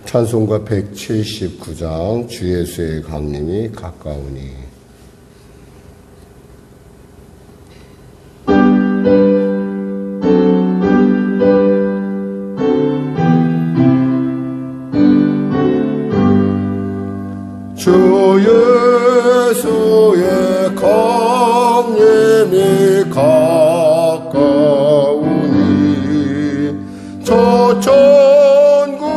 찬송가 179장 주 예수의 강림이 가까우니. 주 예수의 강림이 가까우니 저 천국을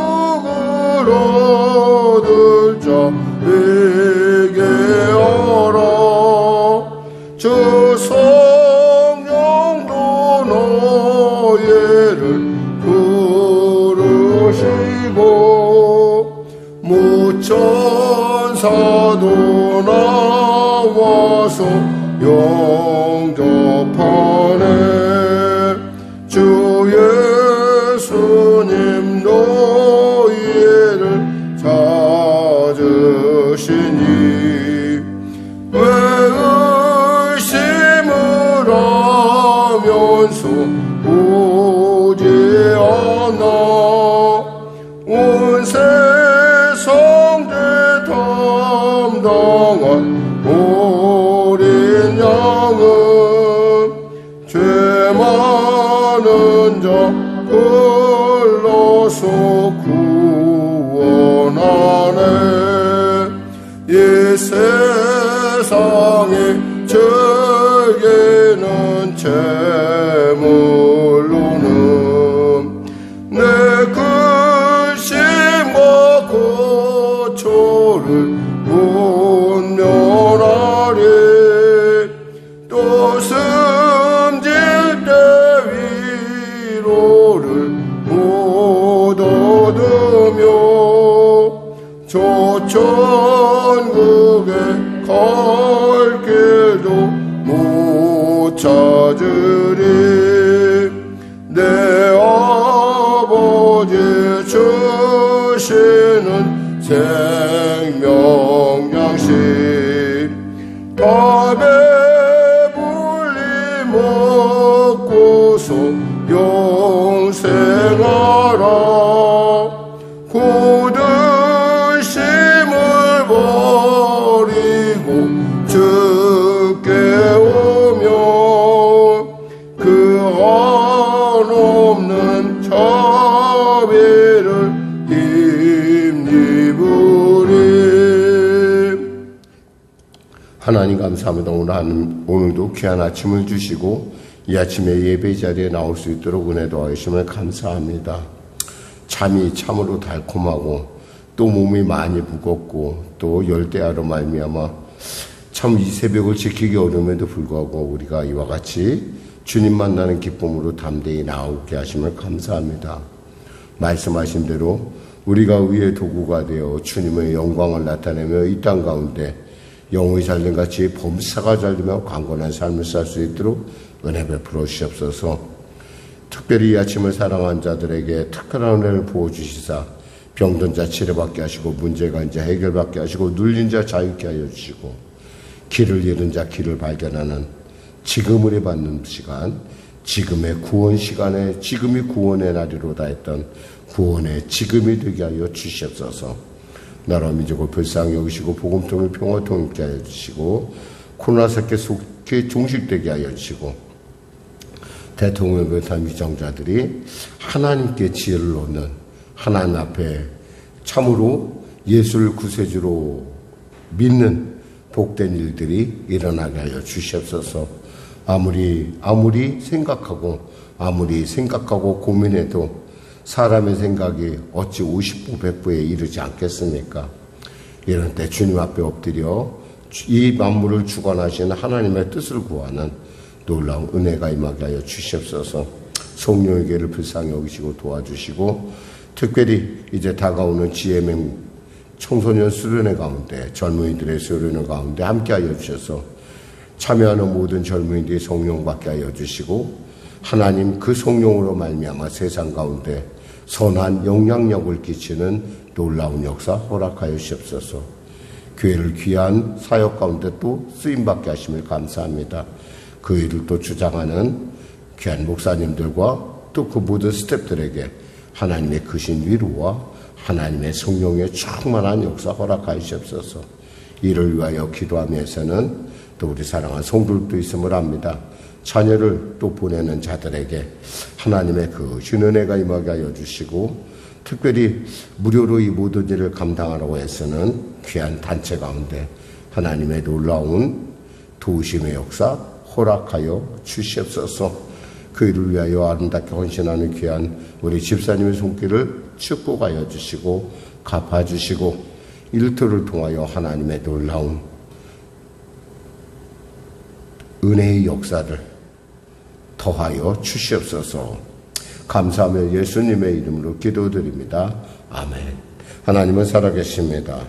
얻을 자에게 알아. 주 성령도 너희를 부르시고 무천사도 나와서 영접하네. 주 예수님 너희를 찾으시니 왜 의심을 하면서 오지 않아. 온 세상대 담당한 어린 양은 죄 많은 자 불러서 구원하네. 이 세상의 죄에는 제물로는 내 근심과 고초를 못 면하리. 또 숨질 때 위로를 못 얻으며 저 천국에 갈 길도 못 찾으리. 내 아버지 주시는 생명양식 다 배불리 먹고서 영생하라. 고든 힘을 버리고 주께 오며 그 한없는 자비를 힘입으리. 하나님 감사합니다. 오늘도 귀한 아침을 주시고 이 아침에 예배 자리에 나올 수 있도록 은혜 도와주심을 감사합니다. 잠이 참으로 달콤하고 또 몸이 많이 무겁고 또 열대야로 말미암아 참 이 새벽을 지키기 어려움에도 불구하고 우리가 이와 같이 주님 만나는 기쁨으로 담대히 나오게 하심을 감사합니다. 말씀하신 대로 우리가 의의 도구가 되어 주님의 영광을 나타내며 이 땅 가운데 영의 잘됨 같이 범사가 잘되며 강건한 삶을 살 수 있도록 은혜 베풀어 주시옵소서. 특별히 이 아침을 사랑한 자들에게 특별한 은혜를 부어주시사 병든 자 치료받게 하시고 문제가 이제 해결받게 하시고 눌린 자 자유케 하여 주시고 길을 잃은 자 길을 발견하는 지금을 받는 시간, 지금의 구원 시간에 지금이 구원의 날이로다 했던 구원의 지금이 되게 하여 주시옵소서. 나라 민족을 불쌍히 여기시고 복음통일 평화통일 있게 하여 주시고 코로나 사태 속히 종식되게 하여 주시고 대통령을 비롯한 위정자들이 하나님께 지혜를 얻는 하나님 앞에 참으로 예수를 구세주로 믿는 복된 일들이 일어나게 하여 주시옵소서. 아무리 생각하고 고민해도 사람의 생각이 어찌 50부 100부에 이르지 않겠습니까? 이런 때 주님 앞에 엎드려 이 만물을 주관하시는 하나님의 뜻을 구하는 놀라운 은혜가 임하게 하여 주시옵소서. 성령의 계를 불쌍히 여기시고 도와주시고 특별히 이제 다가오는 GMM 청소년 수련회 가운데 젊은이들의 수련회 가운데 함께하여 주셔서 참여하는 모든 젊은이들이 성령 받게 하여 주시고 하나님 그 성령으로 말미암아 세상 가운데 선한 영향력을 끼치는 놀라운 역사 허락하여 주시옵소서. 교회를 귀한 사역 가운데 또 쓰임받게 하심을 감사합니다. 그 일을 또 주장하는 귀한 목사님들과 또 그 모든 스태프들에게 하나님의 크신 위로와 하나님의 성령의 충만한 역사 허락하시옵소서. 이를 위하여 기도하면서는 또 우리 사랑하는 성도들도 있음을 압니다. 자녀를 또 보내는 자들에게 하나님의 그 신은혜가 임하게 하여 주시고, 특별히 무료로 이 모든 일을 감당하라고 애쓰는 귀한 단체 가운데 하나님의 놀라운 도우심의 역사 허락하여 주시옵소서. 그 일을 위하여 아름답게 헌신하는 귀한 우리 집사님의 손길을 축복하여 주시고 갚아주시고, 일터를 통하여 하나님의 놀라운 은혜의 역사를 더하여 주시옵소서. 감사하며 예수님의 이름으로 기도드립니다. 아멘. 하나님은 살아계십니다.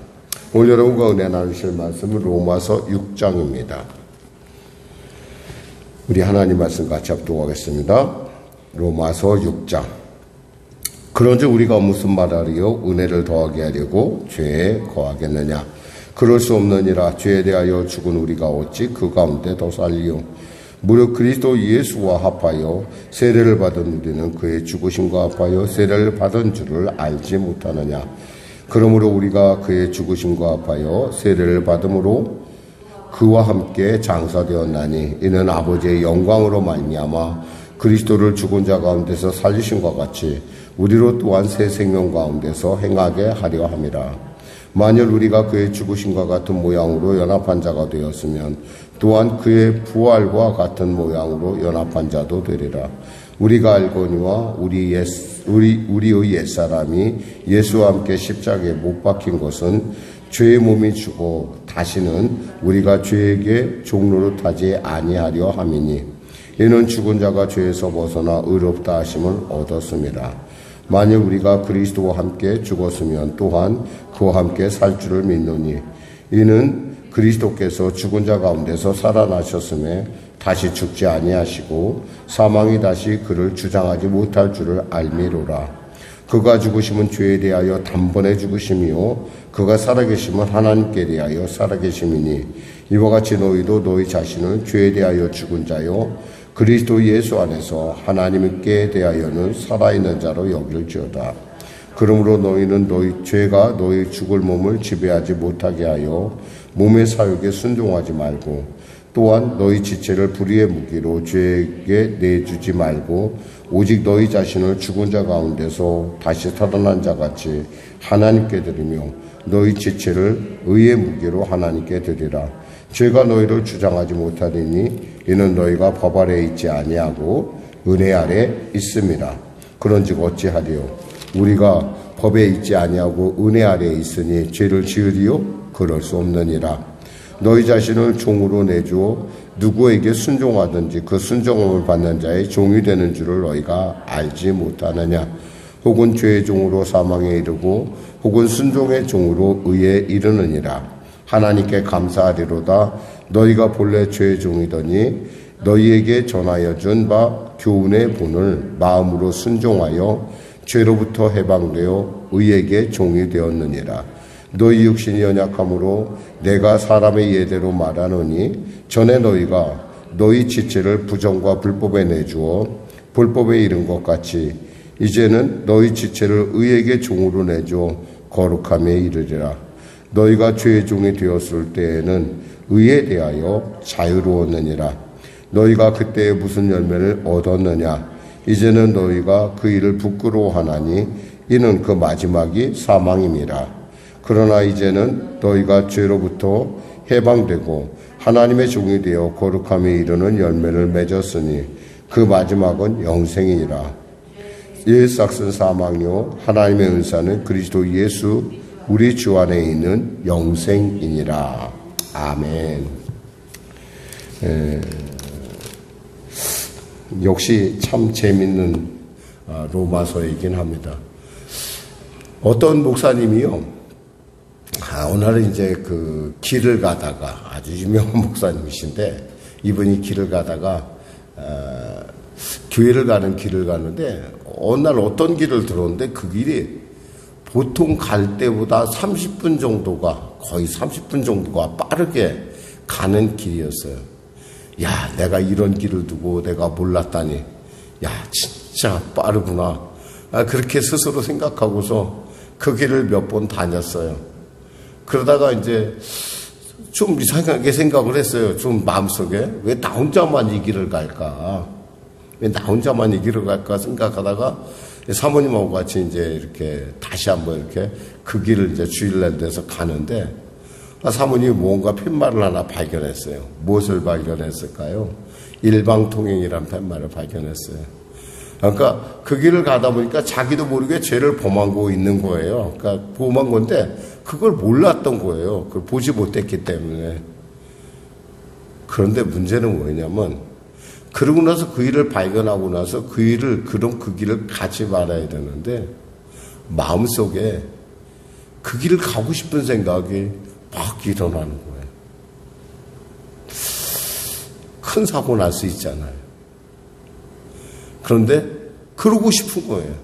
오늘 여러분과 은혜 나누실 말씀은 로마서 6장입니다. 우리 하나님 말씀 같이 합독하겠습니다. 로마서 6장. 그런즉 우리가 무슨 말하리요? 은혜를 더하게 하려고 죄에 거하겠느냐? 그럴 수 없느니라. 죄에 대하여 죽은 우리가 어찌 그 가운데 더 살리요? 무릇 그리스도 예수와 합하여 세례를 받은 우리는 그의 죽으심과 합하여 세례를 받은 줄을 알지 못하느냐? 그러므로 우리가 그의 죽으심과 합하여 세례를 받음으로 그와 함께 장사되었나니, 이는 아버지의 영광으로 말미암아 그리스도를 죽은 자 가운데서 살리심과 같이 우리로 또한 새 생명 가운데서 행하게 하려 함이라. 만일 우리가 그의 죽으심과 같은 모양으로 연합한 자가 되었으면 또한 그의 부활과 같은 모양으로 연합한 자도 되리라. 우리가 알거니와 우리의 옛사람이 예수와 함께 십자가에 못 박힌 것은 죄의 몸이 죽어 다시는 우리가 죄에게 종로로 타지 아니하려 함이니, 이는 죽은 자가 죄에서 벗어나 의롭다 하심을 얻었습니다. 만일 우리가 그리스도와 함께 죽었으면 또한 그와 함께 살 줄을 믿노니, 이는 그리스도께서 죽은 자 가운데서 살아나셨음에 다시 죽지 아니하시고 사망이 다시 그를 주장하지 못할 줄을 알미로라. 그가 죽으심은 죄에 대하여 단번에 죽으심이요 그가 살아계심은 하나님께 대하여 살아계심이니, 이와 같이 너희도 너희 자신을 죄에 대하여 죽은 자요 그리스도 예수 안에서 하나님께 대하여는 살아있는 자로 여길지어다. 그러므로 너희는 너희 죄가 너희 죽을 몸을 지배하지 못하게 하여 몸의 사욕에 순종하지 말고, 또한 너희 지체를 불의의 무기로 죄에게 내주지 말고, 오직 너희 자신을 죽은 자 가운데서 다시 살아난 자같이 하나님께 드리며 너희 지체를 의의 무기로 하나님께 드리라. 죄가 너희를 주장하지 못하리니, 이는 너희가 법 아래에 있지 아니하고 은혜 아래 있음이라. 그런즉 어찌하리요? 우리가 법에 있지 아니하고 은혜 아래에 있으니 죄를 지으리요? 그럴 수 없느니라. 너희 자신을 종으로 내주어 누구에게 순종하든지 그 순종함을 받는 자의 종이 되는 줄을 너희가 알지 못하느냐? 혹은 죄의 종으로 사망에 이르고 혹은 순종의 종으로 의에 이르느니라. 하나님께 감사하리로다. 너희가 본래 죄의 종이더니 너희에게 전하여 준 바 교훈의 본을 마음으로 순종하여 죄로부터 해방되어 의에게 종이 되었느니라. 너희 육신이 연약함으로 내가 사람의 예대로 말하노니, 전에 너희가 너희 지체를 부정과 불법에 내주어 불법에 이른 것 같이 이제는 너희 지체를 의에게 종으로 내주어 거룩함에 이르리라. 너희가 죄의 종이 되었을 때에는 의에 대하여 자유로웠느니라. 너희가 그때에 무슨 열매를 얻었느냐? 이제는 너희가 그 일을 부끄러워하나니 이는 그 마지막이 사망임이라. 그러나 이제는 너희가 죄로부터 해방되고 하나님의 종이 되어 거룩함에 이르는 열매를 맺었으니 그 마지막은 영생이니라. 이 싹슨 사망이요 하나님의 은사는 그리스도 예수 우리 주 안에 있는 영생이니라. 아멘. 역시 참 재밌는 로마서이긴 합니다. 어떤 목사님이요, 오늘은 이제 그 길을 가다가, 아주 유명한 목사님이신데, 이분이 길을 가다가 교회를 가는 길을 가는데 어느 날 어떤 길을 들었는데 그 길이 보통 갈 때보다 30분 정도가, 거의 30분 정도가 빠르게 가는 길이었어요. 야, 내가 이런 길을 두고 내가 몰랐다니, 야, 진짜 빠르구나. 그렇게 스스로 생각하고서 그 길을 몇 번 다녔어요. 그러다가 이제 좀 이상하게 생각을 했어요. 좀 마음속에. 왜 나 혼자만 이 길을 갈까? 왜 나 혼자만 이 길을 갈까 생각하다가 사모님하고 같이 이제 이렇게 다시 한번 이렇게 그 길을 이제 주일랜드에서 가는데 사모님이 뭔가 팻말을 하나 발견했어요. 무엇을 발견했을까요? 일방통행이라는 팻말을 발견했어요. 그러니까 그 길을 가다 보니까 자기도 모르게 죄를 범하고 있는 거예요. 그러니까 범한 건데 그걸 몰랐던 거예요. 그걸 보지 못했기 때문에. 그런데 문제는 뭐냐면 그러고 나서 그 일을 발견하고 나서 그럼 그 길을 가지 말아야 되는데 마음속에 그 길을 가고 싶은 생각이 막 일어나는 거예요. 큰 사고 날 수 있잖아요. 그런데 그러고 싶은 거예요.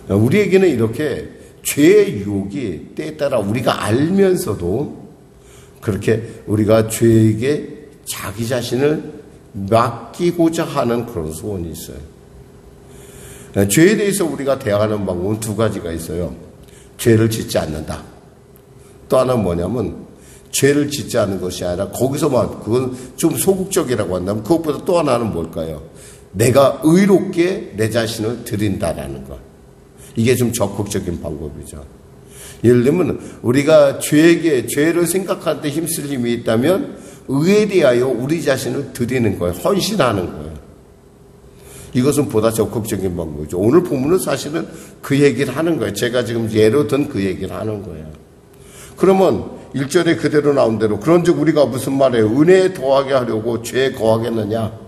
우리에게는 이렇게 죄의 유혹이 때에 따라 우리가 알면서도 그렇게 우리가 죄에게 자기 자신을 맡기고자 하는 그런 소원이 있어요. 죄에 대해서 우리가 대하는 방법은 두 가지가 있어요. 죄를 짓지 않는다. 또 하나는 뭐냐면 죄를 짓지 않는 것이 아니라 거기서만, 그건 좀 소극적이라고 한다면 그것보다 또 하나는 뭘까요? 내가 의롭게 내 자신을 드린다라는 것. 이게 좀 적극적인 방법이죠. 예를 들면 우리가 죄를 생각할 때 힘쓸 힘이 있다면 의에 대하여 우리 자신을 드리는 거예요. 헌신하는 거예요. 이것은 보다 적극적인 방법이죠. 오늘 본문은 사실은 그 얘기를 하는 거예요. 제가 지금 예로 든 그 얘기를 하는 거예요. 그러면 1절에 그대로 나온 대로 그런즉 우리가 무슨 말이에요? 은혜에 더하게 하려고 죄에 거하겠느냐?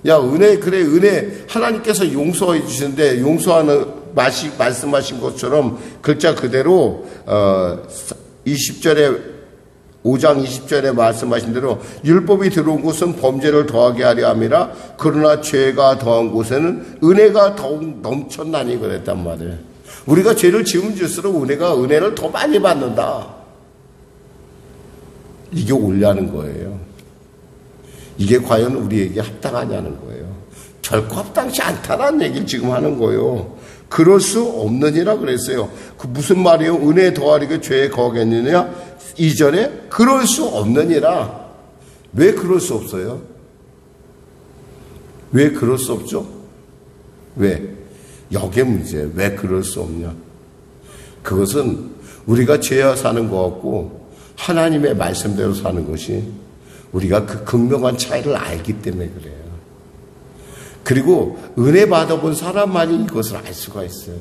야, 은혜 하나님께서 용서해 주시는데 용서하는 말씀하신 것처럼 글자 그대로 20절에 5장 20절에 말씀하신 대로 율법이 들어온 곳은 범죄를 더하게 하려 함이라 그러나 죄가 더한 곳에는 은혜가 더욱 넘쳤나니 그랬단 말이에요. 우리가 죄를 지으면 질수록 은혜를 더 많이 받는다. 이게 옳냐는 거예요. 이게 과연 우리에게 합당하냐는 거예요. 결코 합당치 않다라는 얘기를 지금 하는 거예요. 그럴 수 없느니라 그랬어요. 그 무슨 말이에요? 은혜에 더하리게 죄에 거하겠느냐? 2절에 그럴 수 없느니라. 왜 그럴 수 없어요? 왜 그럴 수 없죠? 왜? 여기에 문제예요. 왜 그럴 수 없냐? 그것은 우리가 죄와 사는 것 같고 하나님의 말씀대로 사는 것이 우리가 그 극명한 차이를 알기 때문에 그래요. 그리고 은혜 받아본 사람만이 이것을 알 수가 있어요.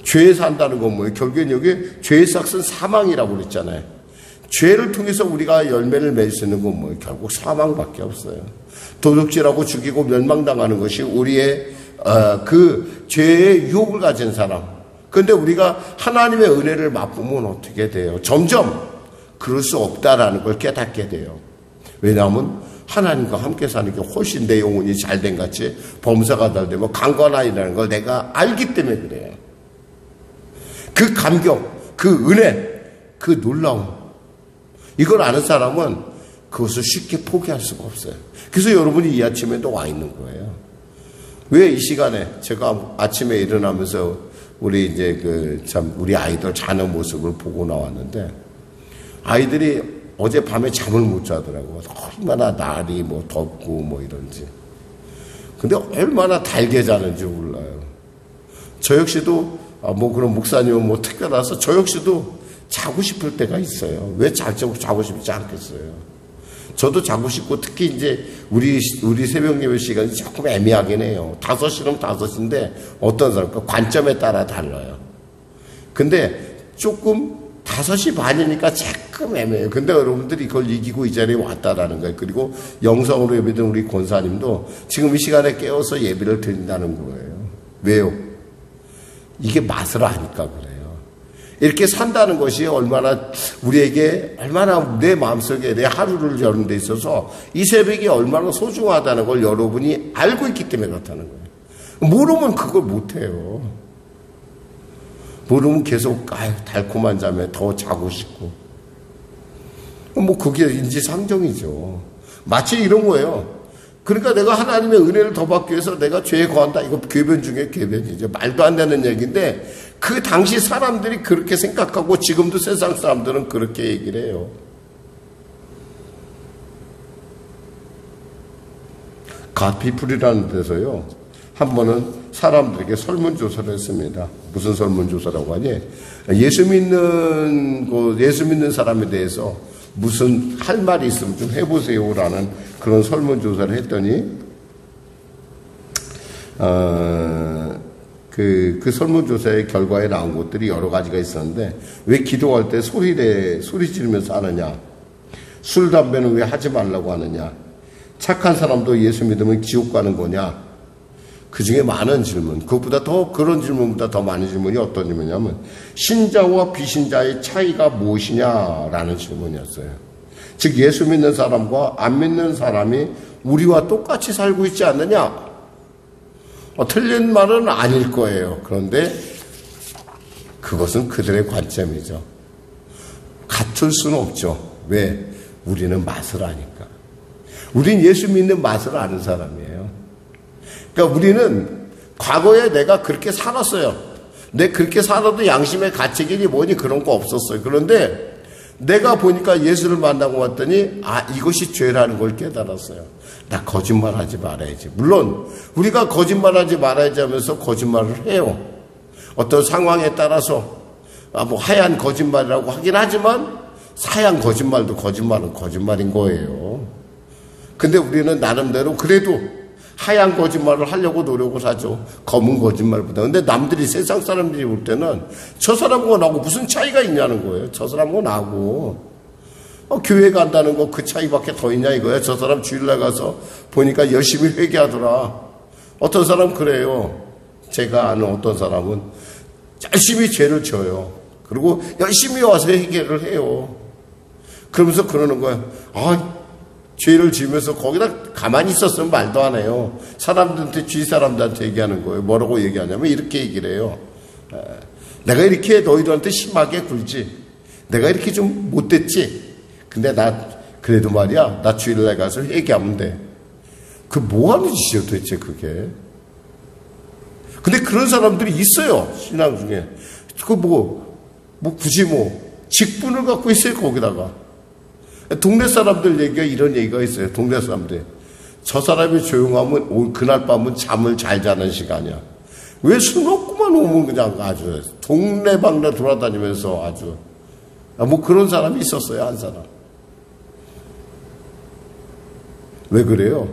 죄에 산다는 건 뭐예요? 결국엔 여기 죄의 삭은 사망이라고 그랬잖아요. 죄를 통해서 우리가 열매를 맺을 수 있는 건 뭐예요? 결국 사망밖에 없어요. 도둑질하고 죽이고 멸망당하는 것이 우리의 그 죄의 유혹을 가진 사람. 그런데 우리가 하나님의 은혜를 맛보면 어떻게 돼요? 점점 그럴 수 없다라는 걸 깨닫게 돼요. 왜냐하면 하나님과 함께 사는 게 훨씬 내 영혼이 잘된 같이 범사가 잘 되면 강건하리라는 걸 내가 알기 때문에 그래요. 그 감격, 그 은혜, 그 놀라움, 이걸 아는 사람은 그것을 쉽게 포기할 수가 없어요. 그래서 여러분이 이 아침에도 와 있는 거예요. 왜 이 시간에 제가 아침에 일어나면서 우리 우리 아이들 자는 모습을 보고 나왔는데 아이들이 어젯밤에 잠을 못 자더라고요. 얼마나 날이 덥고 이런지. 근데 얼마나 달게 자는지 몰라요. 저 역시도 그런 목사님은 특별해서 저 역시도 자고 싶을 때가 있어요. 왜 자고 싶지 않겠어요? 저도 자고 싶고 특히 이제 우리 새벽 예배 시간이 조금 애매하긴 해요. 5시는 5시인데 어떤 사람 관점에 따라 달라요. 근데 조금 5시 반이니까 조금 애매해요. 근데 여러분들이 그걸 이기고 이 자리에 왔다라는 거예요. 그리고 영성으로 예배드린 우리 권사님도 지금 이 시간에 깨워서 예배를 드린다는 거예요. 왜요? 이게 맛을 아니까 그래요. 이렇게 산다는 것이 우리에게 얼마나 내 마음속에 내 하루를 여는 데 있어서 이 새벽이 얼마나 소중하다는 걸 여러분이 알고 있기 때문에 그렇다는 거예요. 모르면 그걸 못해요. 모르면 계속 달콤한 잠에 더 자고 싶고 그게 인지상정이죠. 마치 이런 거예요. 그러니까 내가 하나님의 은혜를 더 받기 위해서 내가 죄에 거한다. 이거 궤변 중에 궤변이죠. 말도 안 되는 얘기인데 그 당시 사람들이 그렇게 생각하고 지금도 세상 사람들은 그렇게 얘기를 해요. 갓피플이라는 데서요. 한 번은 사람들에게 설문조사를 했습니다. 무슨 설문조사라고 하니? 예수 믿는 사람에 대해서 무슨 할 말이 있으면 좀 해보세요라는 그런 설문조사를 했더니, 그 설문조사의 결과에 나온 것들이 여러 가지가 있었는데, 왜 기도할 때 소리 지르면서 하느냐? 술, 담배는 왜 하지 말라고 하느냐? 착한 사람도 예수 믿으면 지옥 가는 거냐? 그 중에 많은 질문, 그런 질문보다 더 많은 질문이 어떤 질문이냐면, 신자와 비신자의 차이가 무엇이냐라는 질문이었어요. 즉, 예수 믿는 사람과 안 믿는 사람이 우리와 똑같이 살고 있지 않느냐? 틀린 말은 아닐 거예요. 그런데 그것은 그들의 관점이죠. 갖출 수는 없죠. 왜? 우리는 맛을 아니까. 우린 예수 믿는 맛을 아는 사람이에요. 그러니까 우리는 과거에 내가 그렇게 살았어요. 내 그렇게 살아도 양심의 가책이니 뭐니 그런 거 없었어요. 그런데 내가 보니까 예수를 만나고 왔더니 이것이 죄라는 걸 깨달았어요. 나 거짓말하지 말아야지. 물론 우리가 거짓말하지 말아야지 하면서 거짓말을 해요. 어떤 상황에 따라서 하얀 거짓말이라고 하긴 하지만 하얀 거짓말도 거짓말은 거짓말인 거예요. 근데 우리는 나름대로 그래도 하얀 거짓말을 하려고 노력을 하죠. 검은 거짓말보다. 근데 남들이, 세상 사람들이 볼 때는 저 사람과 나하고 무슨 차이가 있냐는 거예요. 저 사람과 나하고. 교회 간다는 거 그 차이밖에 더 있냐 이거예요. 저 사람 주일날 가서 보니까 열심히 회개하더라. 어떤 사람 그래요. 제가 아는 어떤 사람은 열심히 죄를 져요. 그리고 열심히 와서 회개를 해요. 그러면서 그러는 거예요. 죄를 지으면서 거기다 가만히 있었으면 말도 안 해요. 사람들한테, 주위 사람들한테 얘기하는 거예요. 뭐라고 얘기하냐면 이렇게 얘기를 해요. 내가 이렇게 너희들한테 심하게 굴지. 내가 이렇게 좀 못됐지. 근데 나 그래도 말이야. 나 주일날 가서 회개하면 돼. 그 뭐하는 짓이야 도대체 그게. 근데 그런 사람들이 있어요. 신앙 중에. 굳이 직분을 갖고 있어요. 거기다가. 동네 사람들 얘기가 이런 얘기가 있어요. 동네 사람들. 저 사람이 조용하면 그날 밤은 잠을 잘 자는 시간이야. 왜 술 먹고만 오면 그냥 아주 동네방네 돌아다니면서 아주 그런 사람이 있었어요. 한 사람. 왜 그래요?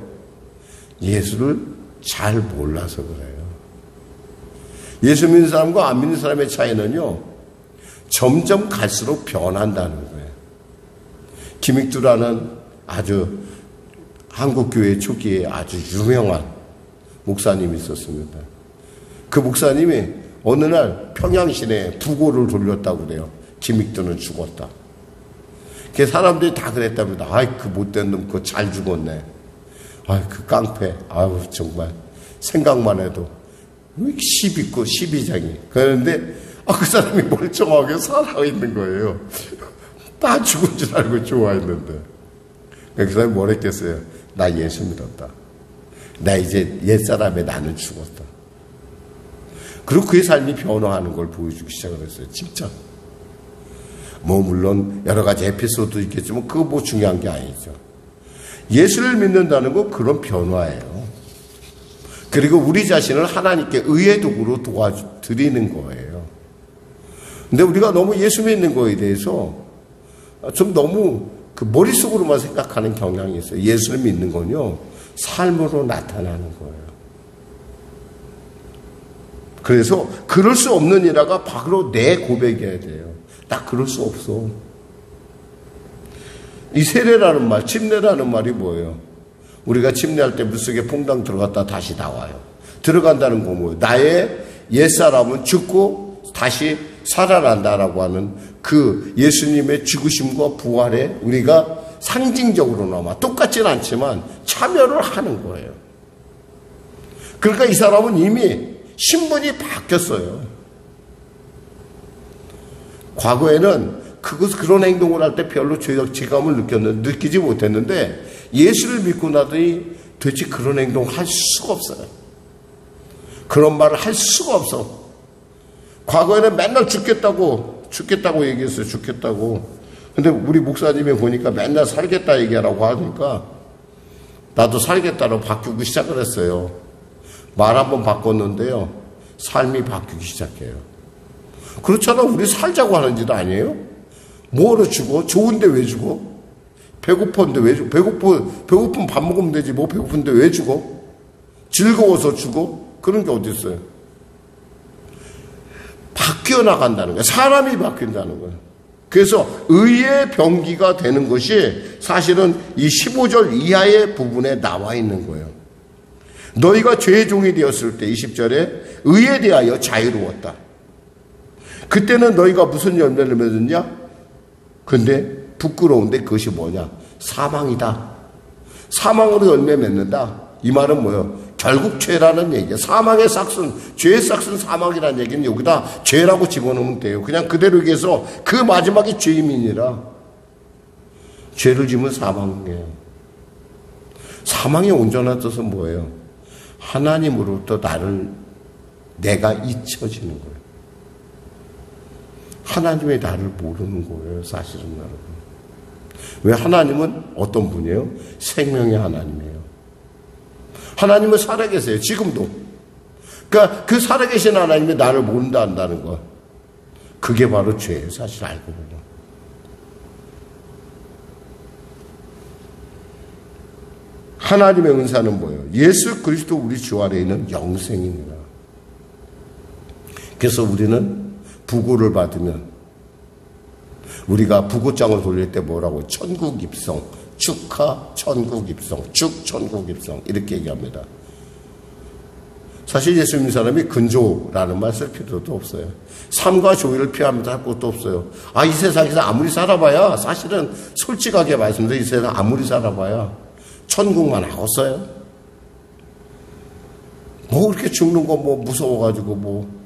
예수를 잘 몰라서 그래요. 예수 믿는 사람과 안 믿는 사람의 차이는요, 점점 갈수록 변한다는 거예요. 김익두라는 아주 한국교회 초기에 아주 유명한 목사님이 있었습니다. 그 목사님이 어느 날 평양시내에 부고를 돌렸다고 그래요. 김익두는 죽었다. 그 사람들이 다 그랬답니다. 그 못된 놈 그거 잘 죽었네. 그 깡패. 정말 생각만 해도 시비고 시비장이. 그런데 그 사람이 멀쩡하게 살아있는 거예요. 다 죽은 줄 알고 좋아했는데. 그 사람이 뭘 했겠어요? 나 예수 믿었다. 나 이제 옛사람의 나는 죽었다. 그리고 그의 삶이 변화하는 걸 보여주기 시작을 했어요. 진짜. 물론 여러 가지 에피소드도 있겠지만 그거 중요한 게 아니죠. 예수를 믿는다는 건 그런 변화예요. 그리고 우리 자신을 하나님께 의의 도구로 도와드리는 거예요. 근데 우리가 너무 예수 믿는 거에 대해서 좀 너무 머릿속으로만 생각하는 경향이 있어요. 예수를 믿는 건요, 삶으로 나타나는 거예요. 그래서 그럴 수 없는 이라가 바로 내 고백이어야 돼요. 나 그럴 수 없어. 이 세례라는 말, 침례라는 말이 뭐예요? 우리가 침례할 때 물속에 퐁당 들어갔다 다시 나와요. 들어간다는 거 뭐예요? 나의 옛사람은 죽고 다시 살아난다라고 하는 그 예수님의 죽으심과 부활에 우리가 상징적으로나마 똑같지는 않지만 참여를 하는 거예요. 그러니까 이 사람은 이미 신분이 바뀌었어요. 과거에는 그런 행동을 할 때 별로 죄감을 느끼지 못했는데 예수를 믿고 나더니 도대체 그런 행동 할 수가 없어요. 그런 말을 할 수가 없어. 과거에는 맨날 죽겠다고 얘기했어요. 죽겠다고. 근데 우리 목사님이 보니까 맨날 살겠다 얘기하라고 하니까 나도 살겠다로 바꾸기 시작을 했어요. 말 한번 바꿨는데요. 삶이 바뀌기 시작해요. 그렇잖아. 우리 살자고 하는 짓 아니에요? 뭐하러 죽어? 좋은데 왜 죽어? 배고픈데 왜 죽어? 배고픈 밥 먹으면 되지. 뭐 배고픈데 왜 죽어? 즐거워서 죽어? 그런 게 어디 있어요? 바뀌어 나간다는 거예요. 사람이 바뀐다는 거예요. 그래서 의의 병기가 되는 것이 사실은 이 15절 이하의 부분에 나와 있는 거예요. 너희가 죄의 종이 되었을 때 20절에 의에 대하여 자유로웠다. 그때는 너희가 무슨 열매를 맺었냐? 근데 부끄러운데 그것이 뭐냐? 사망이다. 사망으로 열매 맺는다. 이 말은 뭐예요? 결국 죄라는 얘기예요. 사망의 싹슨, 죄의 싹슨 사망이라는 얘기는 여기다 죄라고 집어넣으면 돼요. 그냥 그대로 얘기해서 그 마지막이 죄임이니라. 죄를 지면 사망이에요. 사망의 온전한 뜻은 뭐예요? 하나님으로부터 내가 잊혀지는 거예요. 하나님의 나를 모르는 거예요. 사실은 여러분. 왜? 하나님은 어떤 분이에요? 생명의 하나님이에요. 하나님은 살아계세요. 지금도. 그러니까 그 살아계신 하나님이 나를 모른다 한다는 거. 그게 바로 죄예요. 사실 알고 보면. 하나님의 은사는 뭐예요? 예수 그리스도 우리 주 안에 있는 영생입니다. 그래서 우리는 부고를 받으면 우리가 부고장을 돌릴 때 뭐라고? 천국 입성, 축하 천국 입성, 축 천국 입성 이렇게 얘기합니다. 사실 예수 믿는 사람이 근조라는 말 쓸 필요도 없어요. 삶과 조의를 피하면서 할 것도 없어요. 이 세상에서 아무리 살아봐야 사실은 솔직하게 말씀드려 이 세상 아무리 살아봐야 천국만 하겠어요. 뭐 그렇게 죽는 거 뭐 무서워가지고 뭐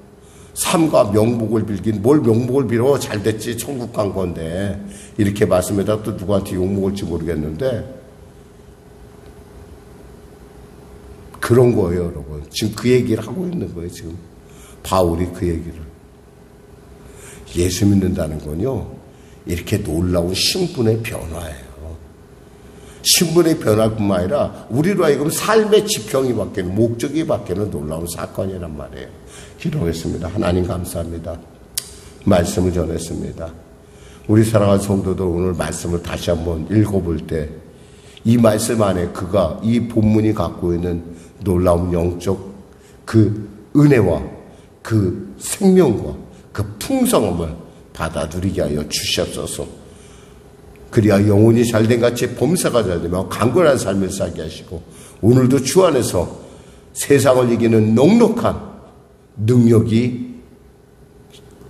삶과 명복을 빌긴 뭘 명복을 빌어 잘 됐지 천국 간 건데 이렇게 말씀에다 또 누구한테 욕먹을지 모르겠는데 그런 거예요 여러분. 지금 그 얘기를 하고 있는 거예요. 지금 바울이 그 얘기를. 예수 믿는다는 건요 이렇게 놀라운 신분의 변화예요. 신분의 변화뿐만 아니라 우리로 하여금 삶의 지평이 바뀌는 목적이 바뀌는 놀라운 사건이란 말이에요. 기도하겠습니다. 하나님 감사합니다. 말씀을 전했습니다. 우리 사랑하는 성도들 오늘 말씀을 다시 한번 읽어볼 때 이 말씀 안에 그가 이 본문이 갖고 있는 놀라운 영적 그 은혜와 그 생명과 그 풍성함을 받아 누리게 하여 주시옵소서. 그리야 영혼이 잘된 같이 범사가 잘되며 강건한 삶을 살게 하시고 오늘도 주 안에서 세상을 이기는 넉넉한 능력이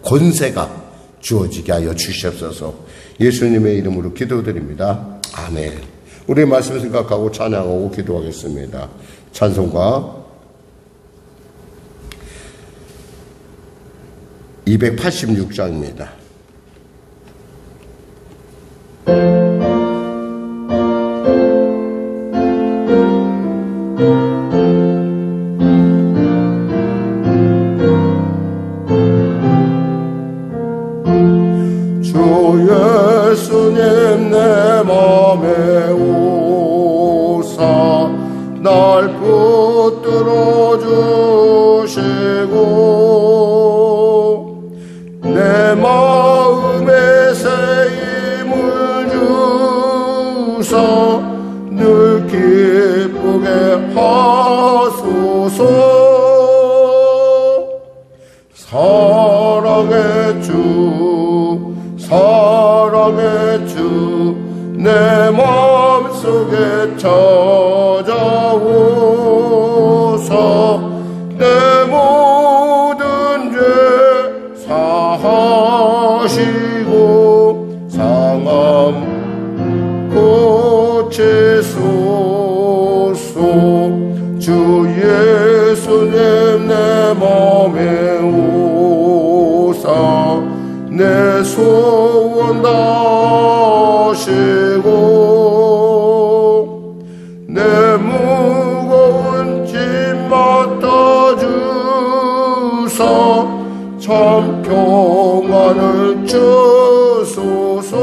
권세가 주어지게 하여 주시옵소서. 예수님의 이름으로 기도드립니다. 아멘. 우리 말씀 생각하고 찬양하고 기도하겠습니다. 찬송가 286장입니다. 예수님 내 맘에 오사 날 붙들어 주시고 내 마음에 새 힘을 주사 늘 기쁘게 하소서. 사랑의 주 내 마음속에 찾아오사 내 모든 죄 사하시고 상함 고치소서. 주 예수님 내 맘에 오사 내 소원 다하시고 내 주사 참 평안을 주소서.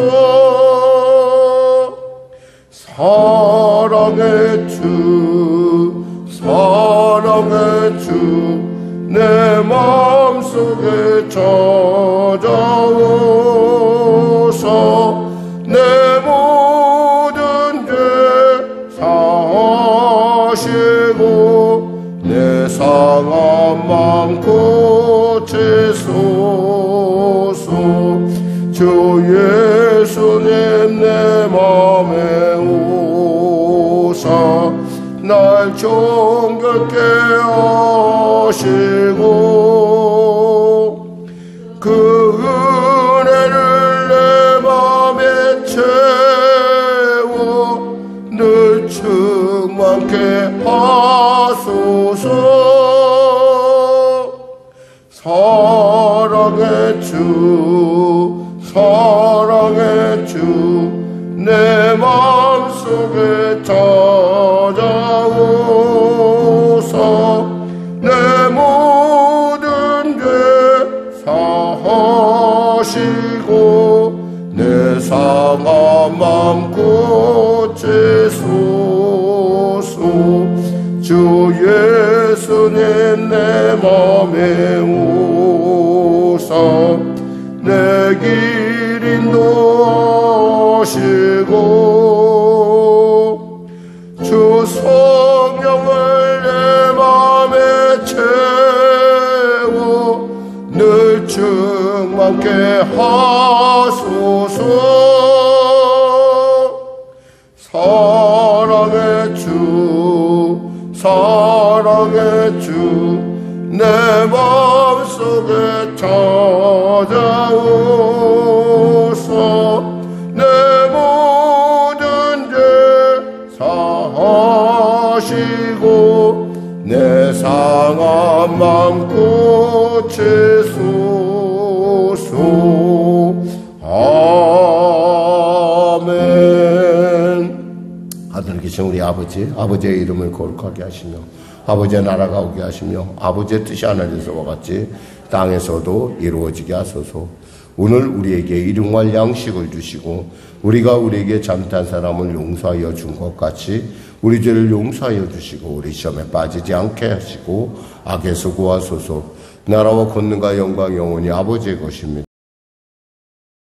사랑의 주 사랑의 주 내 마음속에 찾아오소. 내 모든 죄 사하시고 내 상한 맘 고치소서. 주 예수님 내 맘에 오사 날 정결케 하시고 그 은혜를 내 맘에 채워 늘 충만케 하소서. 사랑의 주 사랑의 주 내 마음속에 찾아오사 내 모든 죄 사하시고 내 상한 맘 고치소서. 주 예수님 내 맘에 오사 내 길 인도하시고 주 성령을 내 맘에 채워 늘 충만케 하소서. 사랑의 주 사랑의 주 내 마음속에 찾아오소. 내 모든 죄 사하시고 내 상한 맘 고치소서. 아멘. 하늘에 계신 우리 아버지의 이름을 거룩하게 하시며 아버지의 나라가 오게 하시며 아버지의 뜻이 하늘에서와 같이 땅에서도 이루어지게 하소서. 오늘 우리에게 일용할 양식을 주시고 우리가 우리에게 잘못한 사람을 용서하여 준 것 같이 우리 죄를 용서하여 주시고 우리 시험에 빠지지 않게 하시고 악에서 구하소서. 나라와 권능과 영광 영원히 아버지의 것입니다.